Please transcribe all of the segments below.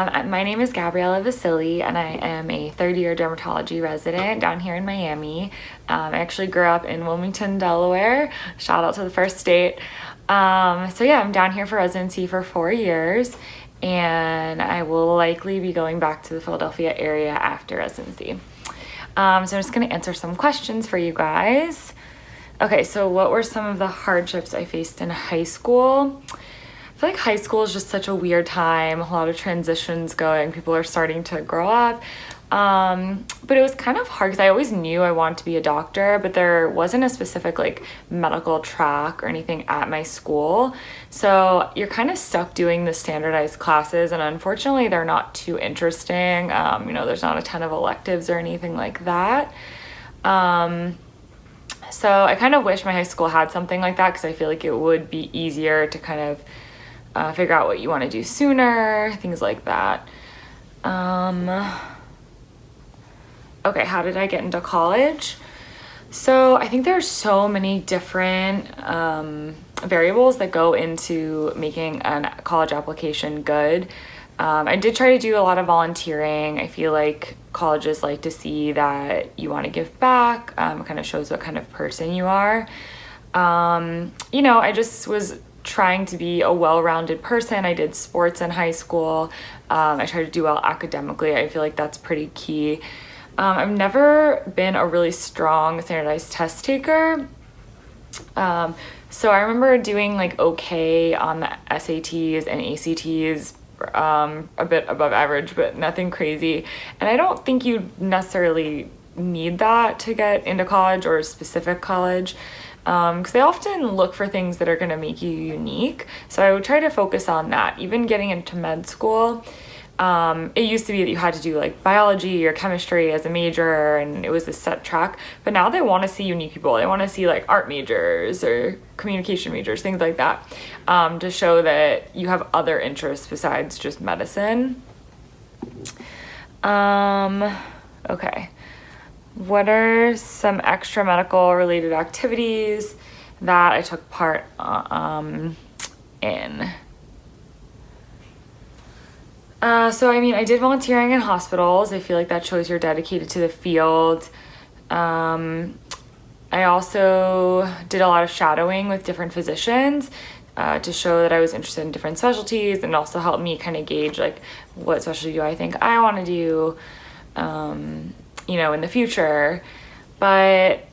My name is Gabriella Vasile, and I am a third-year dermatology resident down here in Miami. I actually grew up in Wilmington, Delaware. Shout out to the first state. So yeah, I'm down here for residency for 4 years, and I will likely be going back to the Philadelphia area after residency. So I'm just going to answer some questions for you guys. Okay, so what were some of the hardships I faced in high school? I feel like high school is just such a weird time, a lot of transitions going, people are starting to grow up. But it was kind of hard because I always knew I wanted to be a doctor, but there wasn't a specific like medical track or anything at my school. So you're kind of stuck doing the standardized classes, and unfortunately they're not too interesting. There's not a ton of electives or anything like that. So I kind of wish my high school had something like that because I feel like it would be easier to kind of figure out what you want to do sooner, things like that. Okay, how did I get into college? So I think there's so many different variables that go into making a college application good. I did try to do a lot of volunteering. I feel like colleges like to see that you want to give back. It kind of shows what kind of person you are. I just was trying to be a well-rounded person. I did sports in high school. I tried to do well academically. I feel like that's pretty key. I've never been a really strong standardized test taker. So I remember doing like okay on the SATs and ACTs, a bit above average, but nothing crazy. And I don't think you necessarily need that to get into college or a specific college. Because they often look for things that are going to make you unique. So I would try to focus on that. Even getting into med school, it used to be that you had to do like biology or chemistry as a major, and it was a set track. But now they want to see unique people. They want to see like art majors or communication majors, things like that, to show that you have other interests besides just medicine. Okay. What are some extra medical related activities that I took part in? I did volunteering in hospitals. I feel like that shows you're dedicated to the field. I also did a lot of shadowing with different physicians to show that I was interested in different specialties, and also helped me kind of gauge like what specialty do I think I want to do in the future. But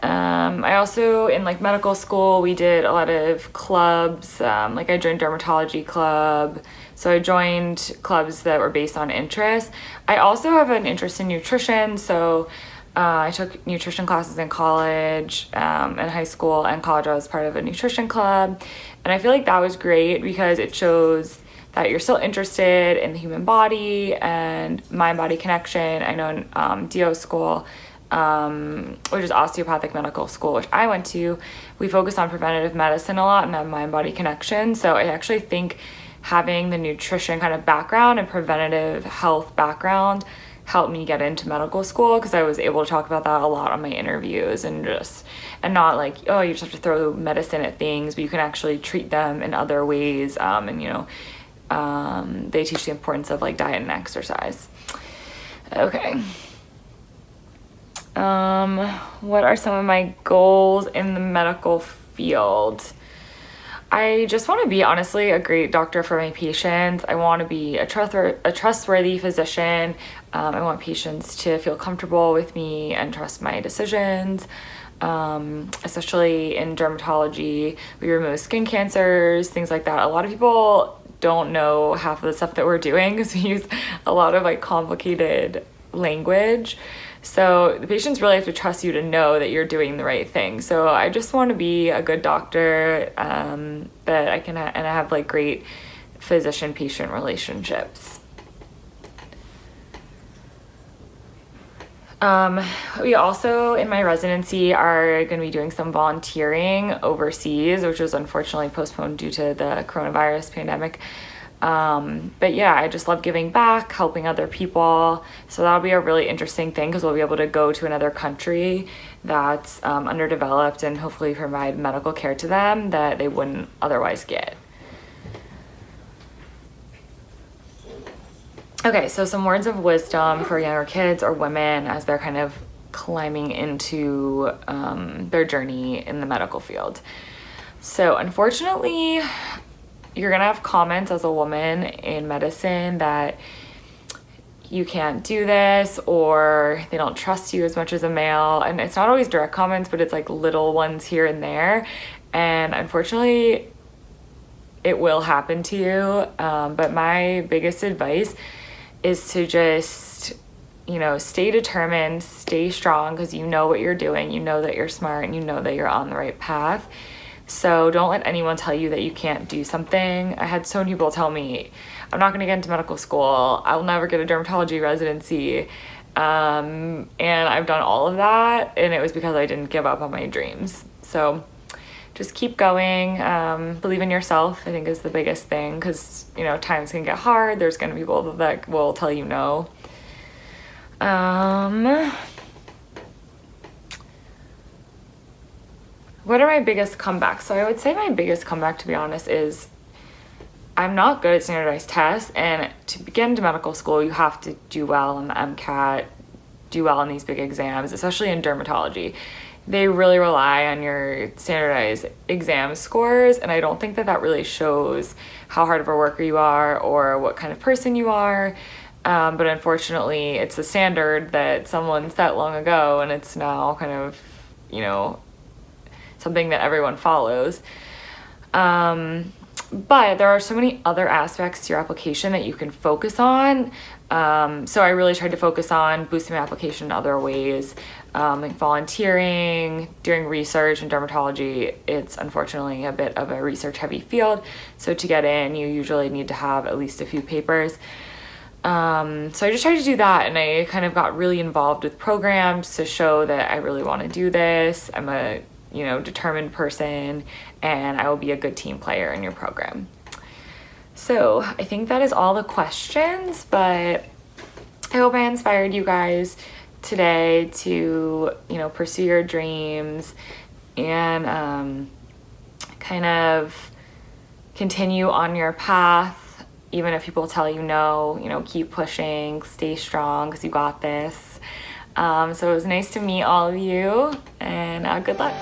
I also, in like medical school, we did a lot of clubs. I joined Dermatology club. So I joined clubs that were based on interest. I also have an interest in nutrition. So I took nutrition classes in college, in high school and college. I was part of a nutrition club. And I feel like that was great because it shows that you're still interested in the human body and mind-body connection. I know in DO school, which is osteopathic medical school, which I went to, we focus on preventative medicine a lot and that mind-body connection. So I actually think having the nutrition kind of background and preventative health background helped me get into medical school, because I was able to talk about that a lot on my interviews, and not like, oh, you just have to throw medicine at things, but you can actually treat them in other ways. They teach the importance of like diet and exercise. Okay. What are some of my goals in the medical field? I just want to be, honestly, a great doctor for my patients. I want to be a trustworthy physician. I want patients to feel comfortable with me and trust my decisions. Especially in dermatology, we remove skin cancers, things like that. A lot of people don't know half of the stuff that we're doing because we use a lot of like complicated language. So the patients really have to trust you to know that you're doing the right thing. So I just want to be a good doctor, that I can and I have like great physician-patient relationships. We also, in my residency, are going to be doing some volunteering overseas, which was unfortunately postponed due to the coronavirus pandemic. But yeah, I just love giving back, helping other people. So that'll be a really interesting thing, because we'll be able to go to another country that's underdeveloped and hopefully provide medical care to them that they wouldn't otherwise get. Okay, so some words of wisdom for younger kids or women as they're kind of climbing into their journey in the medical field. So unfortunately, you're gonna have comments as a woman in medicine that you can't do this, or they don't trust you as much as a male. And it's not always direct comments, but it's like little ones here and there. And unfortunately, it will happen to you. But my biggest advice is to just, you know, stay determined, stay strong, because you know what you're doing, you know that you're smart, and you know that you're on the right path. So don't let anyone tell you that you can't do something. I had so many people tell me, I'm not gonna get into medical school, I'll never get a dermatology residency. And I've done all of that, and it was because I didn't give up on my dreams. So just keep going, believe in yourself, I think is the biggest thing, because, you know, times can get hard, there's gonna be people that will tell you no. What are my biggest comebacks? So I would say my biggest comeback, to be honest, is I'm not good at standardized tests, and to get into medical school, you have to do well on the MCAT, do well on these big exams, especially in dermatology. They really rely on your standardized exam scores, and I don't think that that really shows how hard of a worker you are or what kind of person you are. But unfortunately, it's a standard that someone set long ago, and it's now kind of, you know, something that everyone follows. But there are so many other aspects to your application that you can focus on. So I really tried to focus on boosting my application in other ways, like volunteering, doing research in dermatology. It's unfortunately a bit of a research heavy field. So to get in, you usually need to have at least a few papers. So I just tried to do that, and I kind of got really involved with programs to show that I really want to do this. I'm a, you know, determined person, and I will be a good team player in your program. So I think that is all the questions, but I hope I inspired you guys today to, you know, pursue your dreams and kind of continue on your path. Even if people tell you no, you know, keep pushing, stay strong, because you got this. So it was nice to meet all of you, and good luck.